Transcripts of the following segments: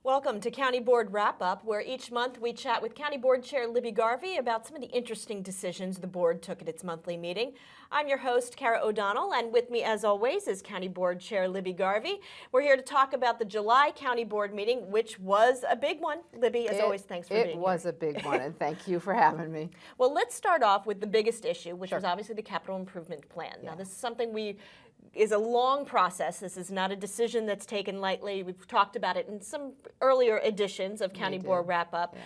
Welcome to County Board Wrap-Up, where each month we chat with County Board Chair Libby Garvey about some of the interesting decisions the board took at its monthly meeting. I'm your host, Kara O'Donnell, and with me, as always, is County Board Chair Libby Garvey. We're here to talk about the July County Board meeting, which was a big one. Libby, as always, thanks for being here. It was a big one, and thank you for having me. Well, let's start off with the biggest issue, which was obviously the Capital Improvement Plan. Now, this is something is a long process. This is not a decision that's taken lightly. We've talked about it in some earlier editions of County Board Wrap-Up. Yeah.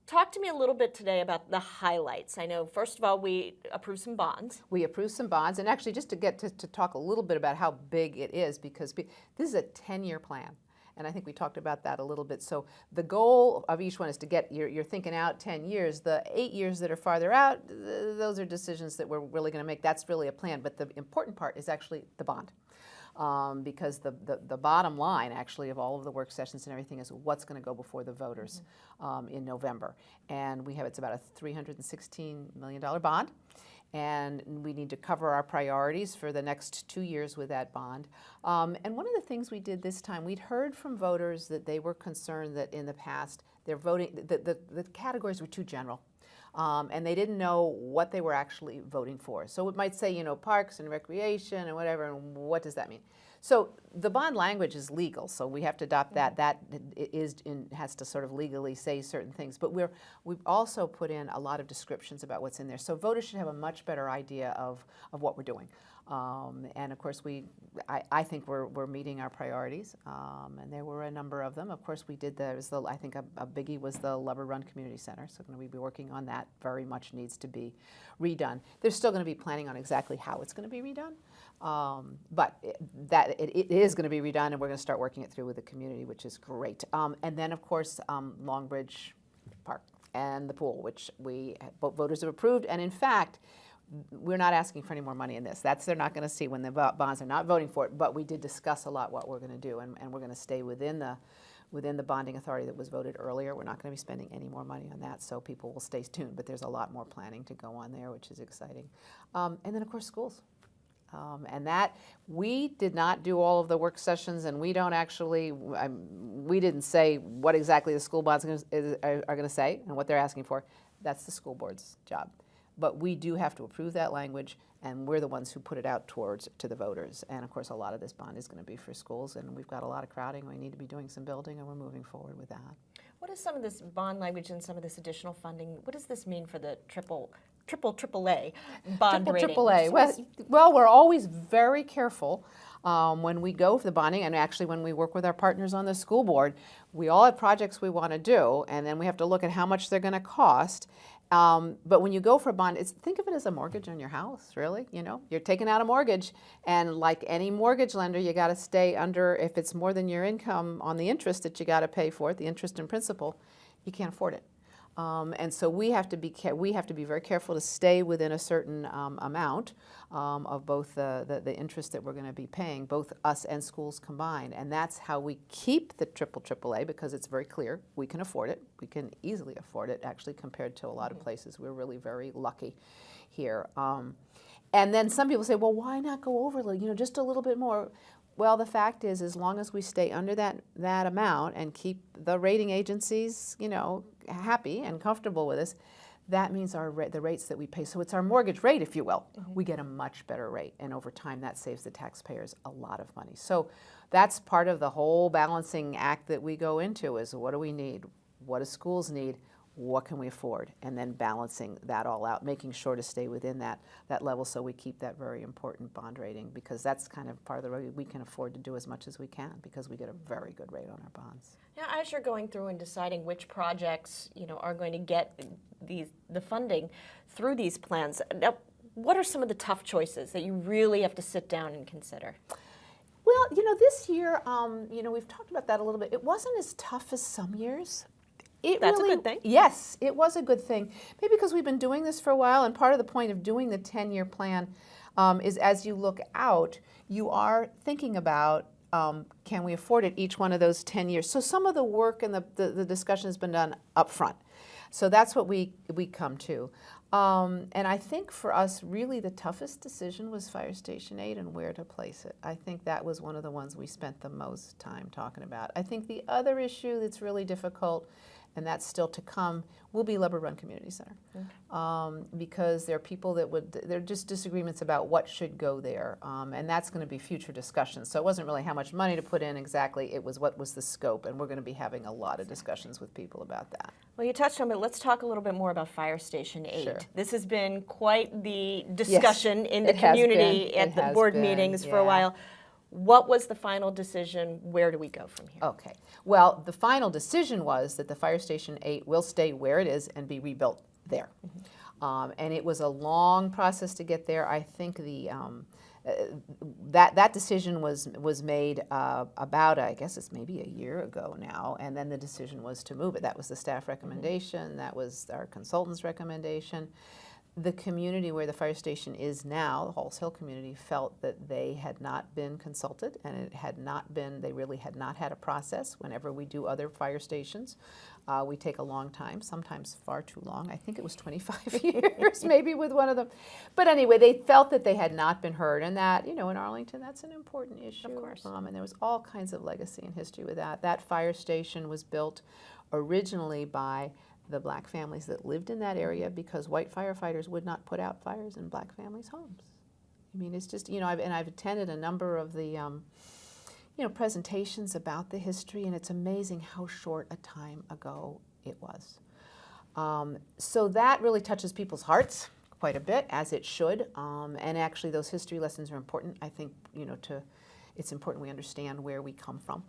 Talk to me a little bit today about the highlights. I know, first of all, we approved some bonds. We approved some bonds, and actually just to get to talk a little bit about how big it is, because this is a 10-year plan. And I think we talked about that a little bit. So the goal of each one is to get, you're thinking out 10 years. The 8 years that are farther out, those are decisions that we're really going to make. That's really a plan. But the important part is actually the bond. Because the bottom line, actually, of all of the work sessions and everything is what's going to go before the voters in November. And it's about a $316 million bond. And we need to cover our priorities for the next 2 years with that bond. And one of the things we did this time, we'd heard from voters that they were concerned that in the past, their voting, the categories were too general. And they didn't know what they were actually voting for. So it might say, parks and recreation and whatever, and what does that mean? So the bond language is legal, so we have to adopt that. That has to sort of legally say certain things. But we've also put in a lot of descriptions about what's in there. So voters should have a much better idea of what we're doing. And of course, I think we're meeting our priorities, and there were a number of them. Of course, we did I think a biggie was the Lover Run Community Center, so we'll be working on that. Very much needs to be redone. They're still going to be planning on exactly how it's going to be redone, but it is going to be redone, and we're going to start working it through with the community, which is great. And then, of course, Long Bridge Park and the pool, which voters have approved, and in fact, we're not asking for any more money in this. They're not going to see when the bonds are not voting for it, but we did discuss a lot what we're going to do, and we're going to stay within the bonding authority that was voted earlier. We're not going to be spending any more money on that, so people will stay tuned, but there's a lot more planning to go on there, which is exciting. And then, of course, schools. And that, we did not do all of the work sessions, and we don't actually, we didn't say what exactly the school bonds are going to say and what they're asking for. That's the school board's job. But we do have to approve that language, and we're the ones who put it out to the voters. And of course, a lot of this bond is going to be for schools, and we've got a lot of crowding. We need to be doing some building, and we're moving forward with that. What is some of this bond language and some of this additional funding? What does this mean for the AAA bond rating? AAA. Well, we're always very careful when we go for the bonding, and actually when we work with our partners on the school board. We all have projects we want to do, and then we have to look at how much they're going to cost. But when you go for a bond, think of it as a mortgage on your house, really. You're taking out a mortgage, and like any mortgage lender, you got to stay under, if it's more than your income on the interest that you got to pay for it, the interest and principal, you can't afford it. And so we have to be very careful to stay within a certain amount of both the interest that we're going to be paying, both us and schools combined. And that's how we keep the AAA, because it's very clear we can afford it. We can easily afford it, actually, compared to a lot of places. We're really very lucky here. And then some people say, well, why not go over, just a little bit more? Well, the fact is, as long as we stay under that amount and keep the rating agencies, happy and comfortable with us, that means the rates that we pay. So it's our mortgage rate, if you will. We get a much better rate, and over time, that saves the taxpayers a lot of money. So that's part of the whole balancing act that we go into: is what do we need? What do schools need? What can we afford? And then balancing that all out, making sure to stay within that level, so we keep that very important bond rating, because that's kind of part of the way we can afford to do as much as we can, because we get a very good rate on our bonds. Now, as you're going through and deciding which projects are going to get the funding through these plans, now, what are some of the tough choices that you really have to sit down and consider? Well, this year, we've talked about that a little bit. It wasn't as tough as some years. That's a good thing. Yes, it was a good thing. Maybe because we've been doing this for a while, and part of the point of doing the 10-year plan is, as you look out, you are thinking about, can we afford it each one of those 10 years? So some of the work and the discussion has been done up front. So that's what we come to. And I think for us, really the toughest decision was Fire Station 8 and where to place it. I think that was one of the ones we spent the most time talking about. I think the other issue that's really difficult, and that's still to come, will be Leopard Run Community Center. Because there are people that there are just disagreements about what should go there, and that's going to be future discussions. So it wasn't really how much money to put in exactly, it was what was the scope, and we're going to be having a lot of discussions with people about that. Well, you touched on it. Let's talk a little bit more about Fire Station 8. Sure. This has been quite the discussion in the it has community been. at It the has board been, meetings for a yeah. while. What was the final decision? Where do we go from here? Okay. Well, the final decision was that the Fire Station 8 will stay where it is and be rebuilt there. And it was a long process to get there. I think the that decision was made about, I guess it's maybe a year ago now, and then the decision was to move it. That was the staff recommendation. That was our consultant's recommendation. The community where the fire station is now, the Halls Hill community, felt that they had not been consulted, and it had not been, they really had not had a process. Whenever we do other fire stations, we take a long time, sometimes far too long. I think it was 25 years maybe with one of them. But anyway, they felt that they had not been heard, and that, you know, in Arlington, that's an important issue. Of course. And there was all kinds of legacy and history with that. That fire station was built originally by the black families that lived in that area because white firefighters would not put out fires in black families' homes. I mean, it's just, you know, I've attended a number of the, you know, presentations about the history, and it's amazing how short a time ago it was. So that really touches people's hearts quite a bit, as it should. And actually, those history lessons are important. I think, you know, it's important we understand where we come from.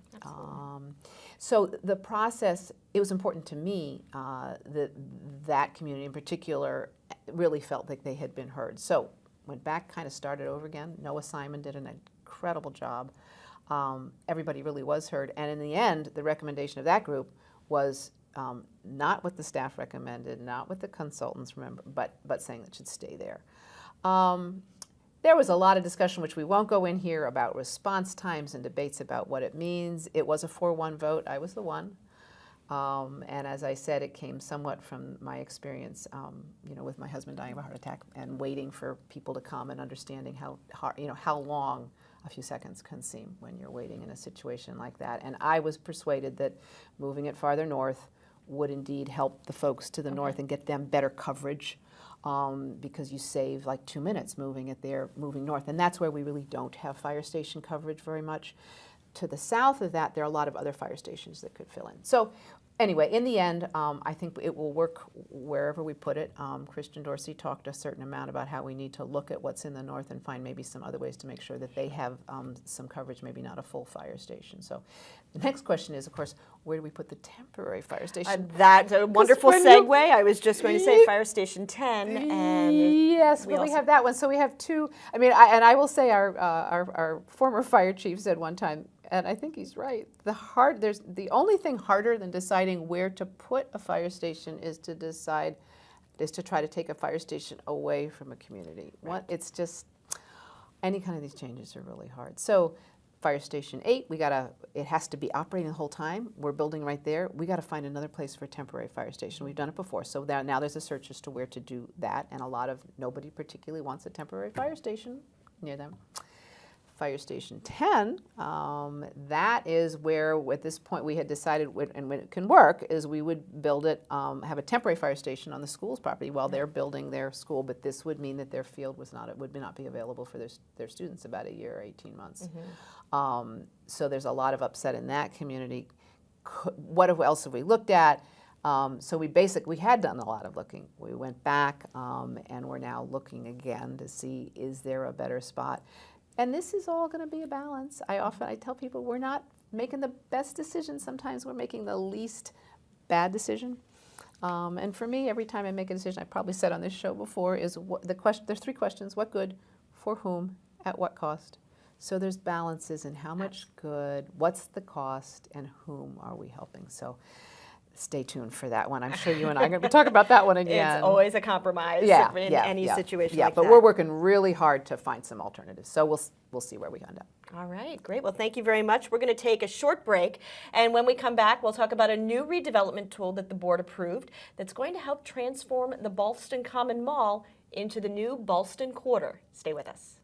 So the process, it was important to me that community in particular really felt like they had been heard. So went back, kind of started over again. Noah Simon did an incredible job. Everybody really was heard. And in the end, the recommendation of that group was not what the staff recommended, not what the consultants remember, but saying it should stay there. There was a lot of discussion, which we won't go in here, about response times and debates about what it means. It was a 4-1 vote. I was the one. And as I said, it came somewhat from my experience, you know, with my husband dying of a heart attack and waiting for people to come and understanding how hard, you know, how long a few seconds can seem when you're waiting in a situation like that. And I was persuaded that moving it farther north would indeed help the folks to the north and get them better coverage. Because you save like 2 minutes moving it there, moving north. And that's where we really don't have fire station coverage very much. To the south of that, there are a lot of other fire stations that could fill in. So anyway, in the end, I think it will work wherever we put it. Christian Dorsey talked a certain amount about how we need to look at what's in the north and find maybe some other ways to make sure that they have some coverage, maybe not a full fire station. So the next question is, of course, where do we put the temporary fire station? That's a wonderful segue. I was just going to say Fire Station 10. And yes, we have that one. So we have two. I mean, I will say our former fire chief said one time, and I think he's right, the only thing harder than deciding where to put a fire station is to try to take a fire station away from a community. Right. It's just, any kind of these changes are really hard. So Fire Station 8, it has to be operating the whole time. We're building right there. We got to find another place for a temporary fire station. We've done it before. So now there's a search as to where to do that, and nobody particularly wants a temporary fire station near them. Fire Station 10, that is where, at this point, we had decided, and when it can work, is we would build it, have a temporary fire station on the school's property while they're building their school, but this would mean that their field would not be available for their students about a year or 18 months. So there's a lot of upset in that community. What else have we looked at? So we had done a lot of looking. We went back, and we're now looking again to see, is there a better spot? And this is all going to be a balance. I tell people we're not making the best decision. Sometimes we're making the least bad decision. And for me, every time I make a decision, I probably said on this show before, is there's 3 questions: what good, for whom, at what cost. So there's balances in how much good, what's the cost, and whom are we helping. So Stay tuned for that one. I'm sure you and I are going to talk about that one again. It's always a compromise in any situation like that. But we're working really hard to find some alternatives. So we'll see where we end up. All right, great. Well, thank you very much. We're going to take a short break, and when we come back, we'll talk about a new redevelopment tool that the board approved that's going to help transform the Ballston Common Mall into the new Ballston QUATER. Stay with us.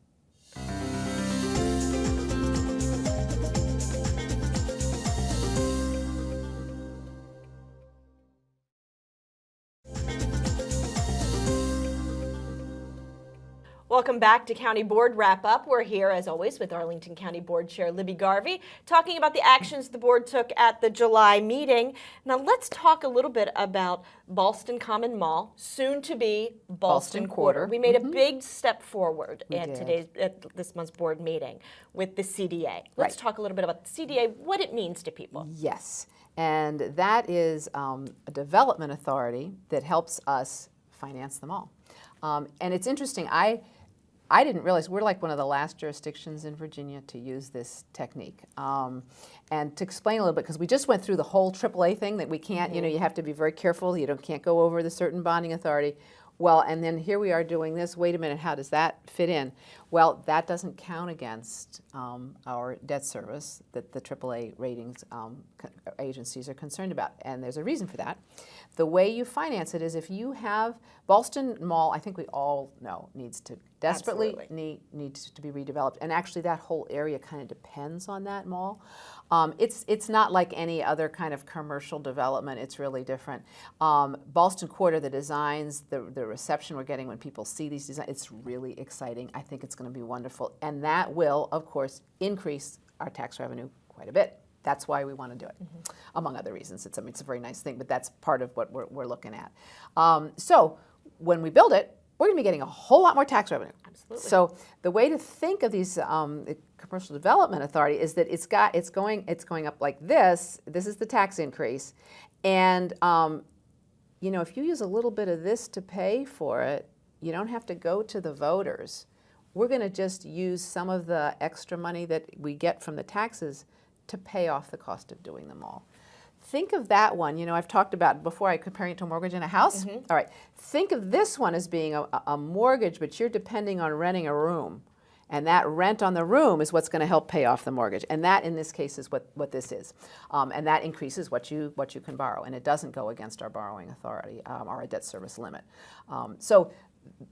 Welcome back to County Board Wrap-Up. We're here, as always, with Arlington County Board Chair Libby Garvey, talking about the actions the board took at the July meeting. Now, let's talk a little bit about Ballston Common Mall, soon to be Ballston QUATER. We made a big step forward at this month's board meeting with the CDA. Let's talk a little bit about the CDA, what it means to people. Yes, and that is a development authority that helps us finance the mall. And it's interesting, I didn't realize we're like one of the last jurisdictions in Virginia to use this technique. And to explain a little bit, because we just went through the whole AAA thing that we can't, you have to be very careful, can't go over the certain bonding authority. Well, and then here we are doing this. Wait a minute, how does that fit in? Well, that doesn't count against our debt service that the AAA ratings agencies are concerned about. And there's a reason for that. The way you finance it is if you have Ballston Mall, I think we all know, needs to desperately needs to be redeveloped. And actually that whole area kind of depends on that mall. It's not like any other kind of commercial development. It's really different. Ballston QUATER, the designs, the reception we're getting when people see these designs, it's really exciting. I think it's going to be wonderful. And that will, of course, increase our tax revenue quite a bit. That's why we want to do it, among other reasons. It's a very nice thing, but that's part of what we're looking at. So when we build it, we're going to be getting a whole lot more tax revenue. Absolutely. So the way to think of these commercial development authority is that it's going up like this. This is the tax increase, and if you use a little bit of this to pay for it, you don't have to go to the voters. We're going to just use some of the extra money that we get from the taxes to pay off the cost of doing them all. Think of that one, I've talked about before, I comparing it to a mortgage in a house. All right, think of this one as being a mortgage, but you're depending on renting a room. And that rent on the room is what's going to help pay off the mortgage. And that, in this case, is what this is. And that increases what you can borrow. And it doesn't go against our borrowing authority or our debt service limit. So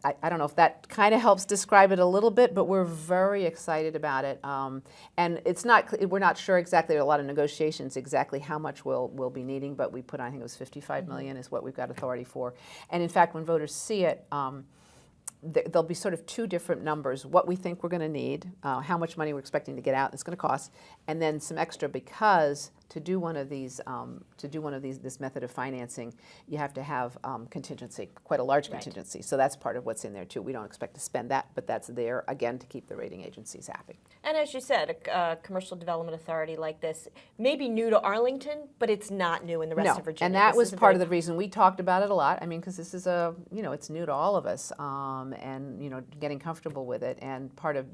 I don't know if that kind of helps describe it a little bit, but we're very excited about it. And we're not sure exactly, a lot of negotiations, exactly how much we'll be needing, but we put on, I think it was $55 million is what we've got authority for. And in fact, when voters see it, there'll be sort of two different numbers: what we think we're going to need, how much money we're expecting to get out, it's going to cost, and then some extra, because to do one of these, this method of financing, you have to have contingency, quite a large contingency. So that's part of what's in there too. We don't expect to spend that, but that's there again to keep the rating agencies happy. And as you said, a commercial development authority like this may be new to Arlington, but it's not new in the rest of Virginia. And that was part of the reason we talked about it a lot. I mean, because this is it's new to all of us, and getting comfortable with it. And part of,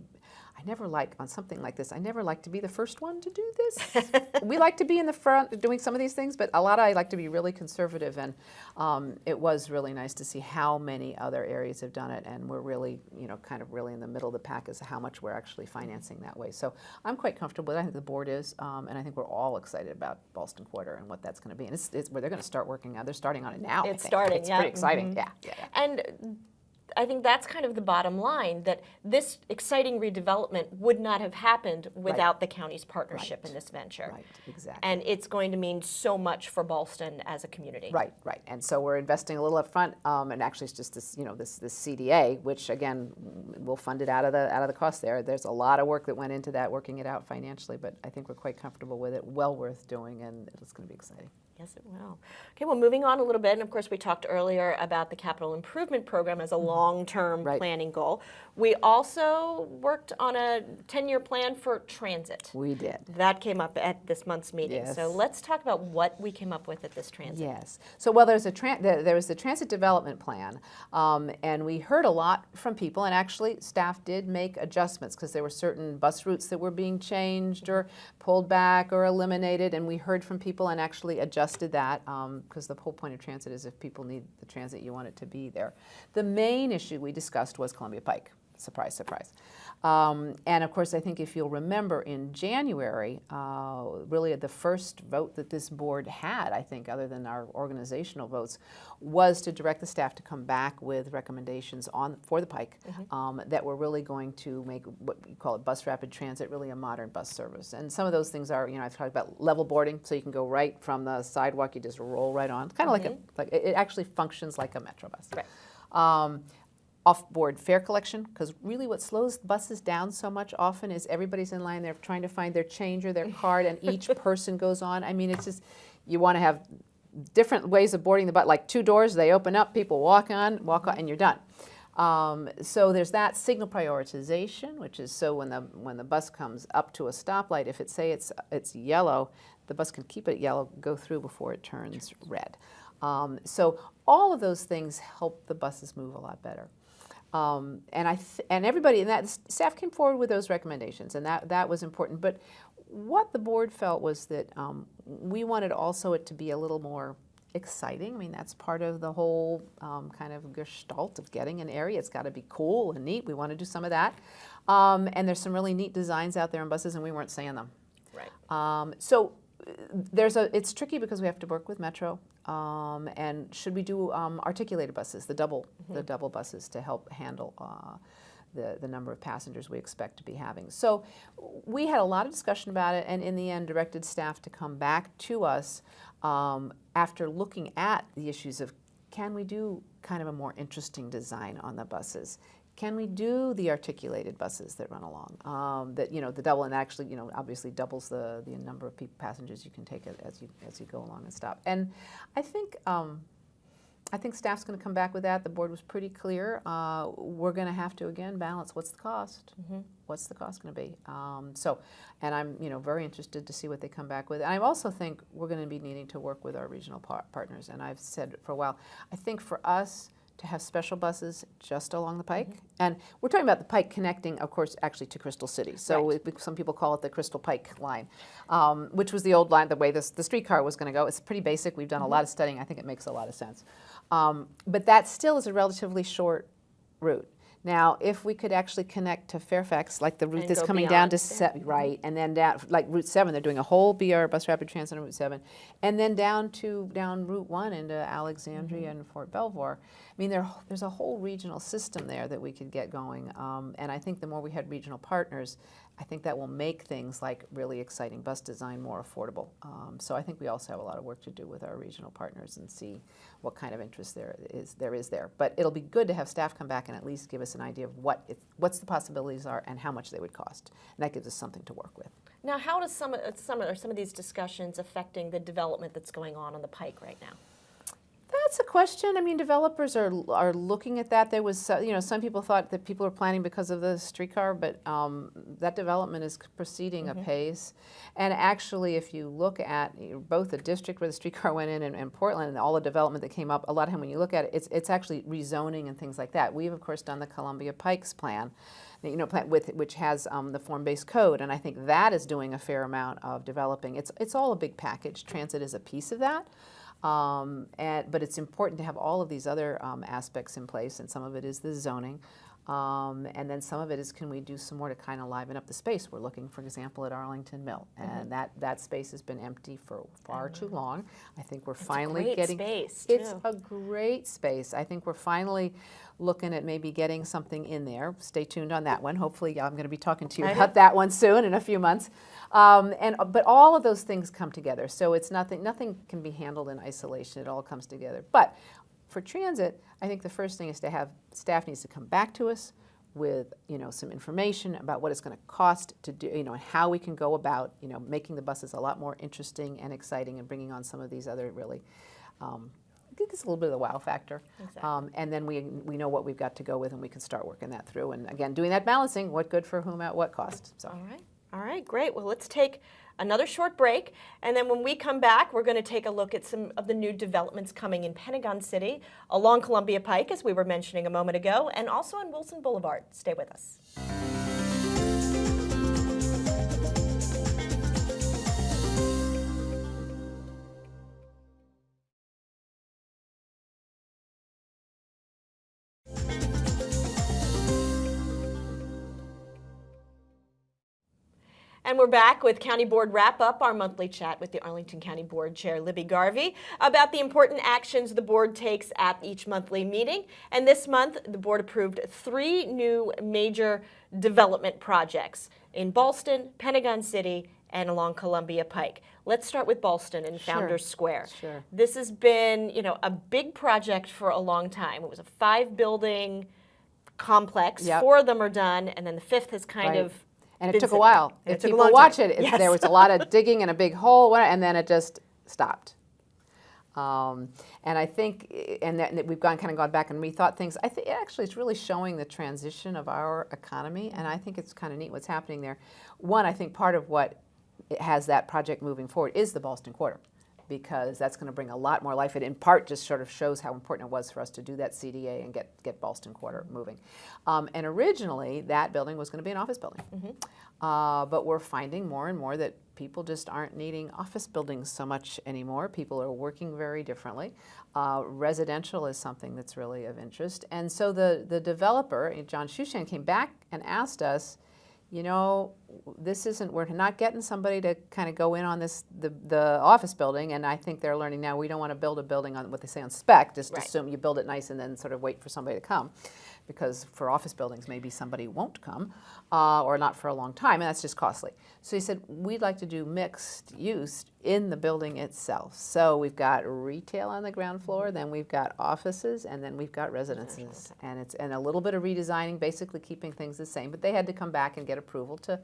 I never like, on something like this, I never like to be the first one to do this. We like to be in the front doing some of these things, but I like to be really conservative, and it was really nice to see how many other areas have done it, and we're really, kind of really in the middle of the pack as to how much we're actually financing that way. So I'm quite comfortable with it. I think the board is, and I think we're all excited about Ballston QUATER and what that's going to be. And it's where they're going to start working on. They're starting on it now. It's starting, It's pretty exciting, yeah. And I think that's kind of the bottom line, that this exciting redevelopment would not have happened without the county's partnership in this venture. Right, exactly. And it's going to mean so much for Ballston as a community. Right. And so we're investing a little up front, and actually it's just this, this CDA, which again, we'll fund it out of the cost there. There's a lot of work that went into that, working it out financially, but I think we're quite comfortable with it, well worth doing, and it's going to be exciting. Yes, it will. Okay, well, moving on a little bit, and of course we talked earlier about the Capital Improvement Program as a long-term planning goal. We also worked on a 10-year plan for transit. We did. That came up at this month's meeting. Yes. So let's talk about what we came up with at this transit. Yes. So, well, there was the Transit Development Plan, and we heard a lot from people, and actually staff did make adjustments because there were certain bus routes that were being changed or pulled back or eliminated, and we heard from people and actually adjusted that because the whole point of transit is if people need the transit, you want it to be there. The main issue we discussed was Columbia Pike. Surprise, surprise. And of course, I think if you'll remember in January, really the first vote that this board had, I think, other than our organizational votes, was to direct the staff to come back with recommendations for the Pike that were really going to make what we call it bus rapid transit, really a modern bus service. And some of those things are, I've talked about level boarding, so you can go right from the sidewalk, you just roll right on. Kind of like it actually functions like a Metro bus. Right. Off-board fare collection, because really what slows buses down so much often is everybody's in line, they're trying to find their change or their card, and each person goes on. I mean, it's just, you want to have different ways of boarding the bus, like 2 doors, they open up, people walk on, and you're done. So there's that signal prioritization, which is so when the bus comes up to a stoplight, if it's yellow, the bus can keep it yellow, go through before it turns red. So all of those things help the buses move a lot better. And everybody, and that staff came forward with those recommendations, and that was important. But what the board felt was that we wanted also it to be a little more exciting. I mean, that's part of the whole kind of gestalt of getting an area. It's got to be cool and neat. We want to do some of that. And there's some really neat designs out there on buses, and we weren't seeing them. Right. So it's tricky because we have to work with Metro. And should we do articulated buses, the double buses, to help handle the number of passengers we expect to be having? So we had a lot of discussion about it, and in the end directed staff to come back to us after looking at the issues of, can we do kind of a more interesting design on the buses? Can we do the articulated buses that run along? That the double, and actually obviously doubles the number of passengers you can take as you go along and stop. And I think staff's going to come back with that. The board was pretty clear. We're going to have to again balance what's the cost. What's the cost going to be? And I'm very interested to see what they come back with. And I also think we're going to be needing to work with our regional partners. And I've said for a while, I think for us to have special buses just along the Pike. And we're talking about the Pike connecting, of course, actually to Crystal City. So some people call it the Crystal Pike line, which was the old line, the way the streetcar was going to go. It's pretty basic. We've done a lot of studying. I think it makes a lot of sense. But that still is a relatively short route. Now, if we could actually connect to Fairfax, like the route that's coming down to right, and then down like Route 7, they're doing a whole BR bus rapid transit on Route 7, and then down Route 1 into Alexandria and Fort Belvoir. I mean, there's a whole regional system there that we could get going, and I think the more we had regional partners, I think that will make things like really exciting bus design more affordable. So I think we also have a lot of work to do with our regional partners and see what kind of interest there is there. But it'll be good to have staff come back and at least give us an idea of what's the possibilities are and how much they would cost. And that gives us something to work with. Now, how does some of these discussions affecting the development that's going on the Pike right now? That's a question. I mean, developers are looking at that. There was, some people thought that people were planning because of the streetcar, but that development is proceeding apace. And actually, if you look at both the district where the streetcar went in and Portland and all the development that came up, a lot of time when you look at it, it's actually rezoning and things like that. We've, of course, done the Columbia Pike's plan, which has the form-based code, and I think that is doing a fair amount of developing. It's all a big package. Transit is a piece of that. But it's important to have all of these other aspects in place, and some of it is the zoning. And then some of it is, can we do some more to kind of liven up the space? We're looking, for example, at Arlington Mill, and that space has been empty for far too long. I think we're finally getting space, it's a great space. I think we're finally looking at maybe getting something in there. Stay tuned on that one. Hopefully, I'm going to be talking to you about that one soon in a few months. But all of those things come together, so it's nothing can be handled in isolation. It all comes together. But for transit, I think the first thing is to have staff needs to come back to us with some information about what it's going to cost to do, and how we can go about making the buses a lot more interesting and exciting, and bringing on some of these other really. I think it's a little bit of the wow factor. Exactly. And then we know what we've got to go with, and we can start working that through. And again, doing that balancing, what good for whom at what cost. So. All right, great. Well, let's take another short break, and then when we come back, we're going to take a look at some of the new developments coming in Pentagon City, along Columbia Pike, as we were mentioning a moment ago, and also on Wilson Boulevard. Stay with us. And we're back with County Board Wrap-Up, our monthly chat with the Arlington County Board Chair Libby Garvey about the important actions the board takes at each monthly meeting. And this month, the board approved 3 new major development projects in Ballston, Pentagon City, and along Columbia Pike. Let's start with Ballston and Founders Square. Sure. This has been, a big project for a long time. It was a 5-building complex. Yep. 4 of them are done, and then the 5th has kind of And it took a while. And If it took a people long watch time. it, Yes. there was a lot of digging and a big hole, and then it just stopped. And I think, and we've kind of gone back and rethought things. I think actually it's really showing the transition of our economy, and I think it's kind of neat what's happening there. One, I think part of what it has that project moving forward is the Ballston QUATER, because that's going to bring a lot more life. It in part just sort of shows how important it was for us to do that CDA and get Ballston QUATER moving. And originally, that building was going to be an office building. But we're finding more and more that people just aren't needing office buildings so much anymore. People are working very differently. Residential is something that's really of interest. And so the developer, John Shushan, came back and asked us, this isn't, we're not getting somebody to kind of go in on the office building, and I think they're learning now we don't want to build a building on what they say on spec, just assume you build it nice and then sort of wait for somebody to come. Because for office buildings, maybe somebody won't come, or not for a long time, and that's just costly. So he said, we'd like to do mixed use in the building itself. So we've got retail on the ground floor, then we've got offices, and then we've got residences. And a little bit of redesigning, basically keeping things the same, but they had to come back and get approval to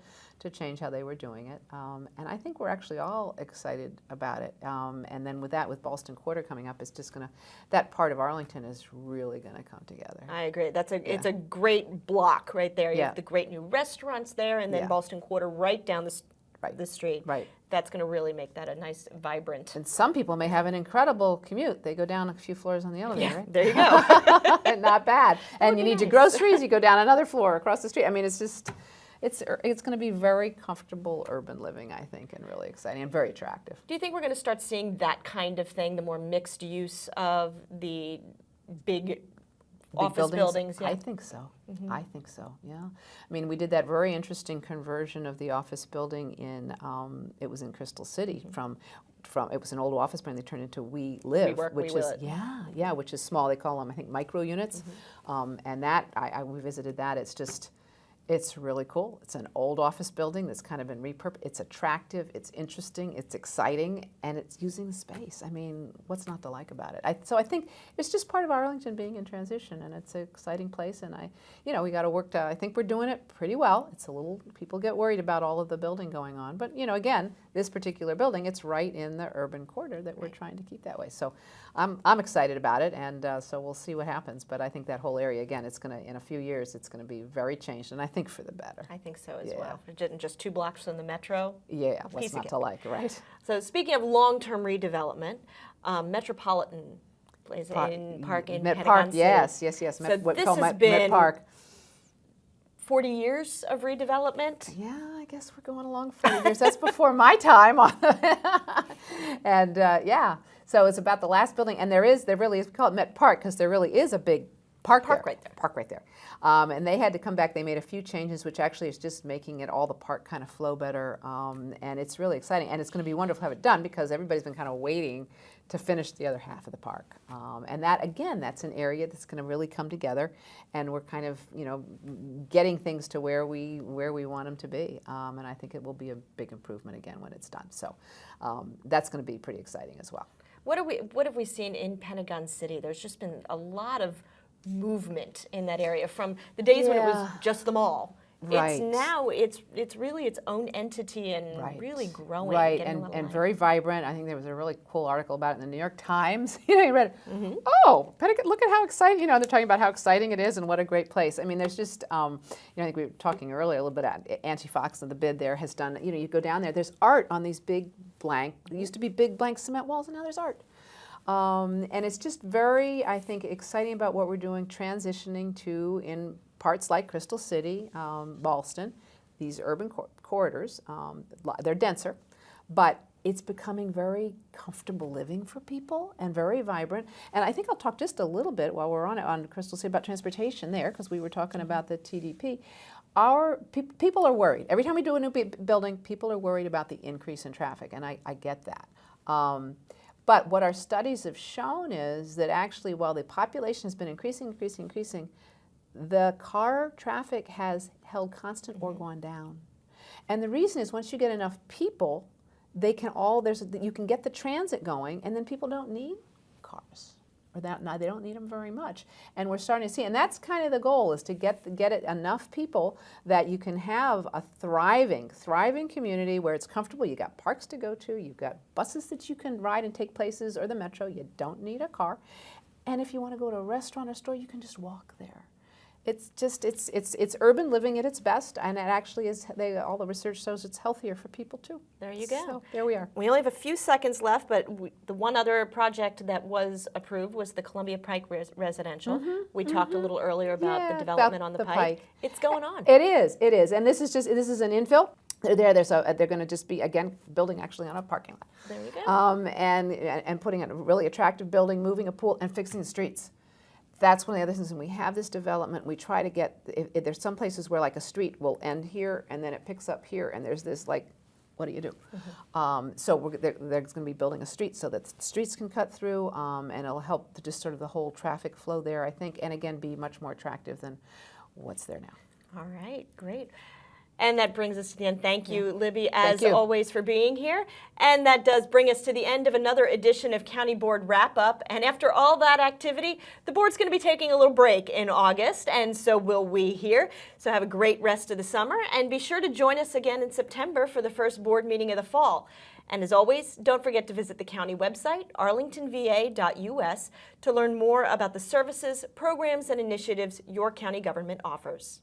change how they were doing it. And I think we're actually all excited about it. And then with Ballston QUATER coming up, it's just gonna, that part of Arlington is really gonna come together. I agree. It's a great block right there. You have the great new restaurants there, and then Ballston QUATER right down the street. Right. That's going to really make that a nice, vibrant. And some people may have an incredible commute. They go down a few floors on the elevator, right? There you go. And not bad. And you need your groceries, you go down another floor across the street. I mean, it's just, it's going to be very comfortable urban living, I think, and really exciting and very attractive. Do you think we're going to start seeing that kind of thing, the more mixed use of the big office buildings? Yeah. I think so. I think so, yeah. I mean, we did that very interesting conversion of the office building in, it was in Crystal City, from it was an old office building they turned into We Live, which is, which is small. They call them, I think, micro units. And that, we visited that. It's just, it's really cool. It's an old office building that's kind of been repurposed. It's attractive, it's interesting, it's exciting, and it's using the space. I mean, what's not to like about it? So I think it's just part of Arlington being in transition, and it's an exciting place. And we got to work to, I think we're doing it pretty well. It's a little, people get worried about all of the building going on. But, again, this particular building, it's right in the urban corridor that we're trying to keep that way. So I'm excited about it, and so we'll see what happens. But I think that whole area, again, it's going to, in a few years, it's going to be very changed, and I think for the better. I think so as well. Just 2 blocks from the metro. Yeah, what's not to like, right? So speaking of long-term redevelopment, Metropolitan plays in Park in Pentagon City. Yes. So What this called has Met been Park. 40 years of redevelopment. Yeah, I guess we're going along 40 years. That's before my time. And so it's about the last building, and there really is, we call it Met Park because there really is a big park right there. And they had to come back. They made a few changes, which actually is just making it all the park kind of flow better. And it's really exciting. And it's going to be wonderful to have it done because everybody's been kind of waiting to finish the other half of the park. And that, again, that's an area that's going to really come together. And we're kind of, getting things to where we want them to be. And I think it will be a big improvement again when it's done. So that's going to be pretty exciting as well. What have we seen in Pentagon City? There's just been a lot of movement in that area from the days when it was just the mall. It's now it's really its own entity and really growing. Right, and very vibrant. I think there was a really cool article about it in the New York Times. You read it. Oh, Pentagon, look at how exciting, they're talking about how exciting it is and what a great place. I mean, there's just, I think we were talking earlier a little bit about Angie Fox and the bid there has done, you go down there, there's art on these big there used to be big blank cement walls, and now there's art. And it's just very, I think, exciting about what we're doing, transitioning to, in parts like Crystal City, Ballston, these urban corridors. They're denser, but it's becoming very comfortable living for people and very vibrant. And I think I'll talk just a little bit while we're on Crystal City about transportation there, because we were talking about the TDP. people are worried. Every time we do a new building, people are worried about the increase in traffic, and I get that. But what our studies have shown is that actually, while the population has been increasing, the car traffic has held constant or gone down. And the reason is once you get enough people, they can you can get the transit going, and then people don't need cars. Or they don't need them very much. And we're starting to see, and that's kind of the goal, is to get it enough people that you can have a thriving community where it's comfortable. You got parks to go to, you've got buses that you can ride and take places, or the metro. You don't need a car. And if you want to go to a restaurant or store, you can just walk there. It's just, it's urban living at its best, and it actually is, all the research shows it's healthier for people too. There you go. So there we are. We only have a few seconds left, but the one other project that was approved was the Columbia Pike residential. We talked a little earlier about the development on the Pike. It's going on. It is, and this is an infill. They're going to just be, again, building actually on a parking lot. There you go. And putting in a really attractive building, moving a pool, and fixing the streets. That's one of the other things. When we have this development, we try to get, if there's some places where like a street will end here and then it picks up here, and there's this like, what do you do? So they're going to be building a street so that streets can cut through, and it'll help to just sort of the whole traffic flow there, I think, and again, be much more attractive than what's there now. All right, great. And that brings us to the end. Thank you, Libby, as always, for being here. And that does bring us to the end of another edition of County Board Wrap Up. And after all that activity, the board's going to be taking a little break in August, and so will we here. So have a great rest of the summer, and be sure to join us again in September for the first board meeting of the fall. And as always, don't forget to visit the county website, arlingtonva.us, to learn more about the services, programs, and initiatives your county government offers.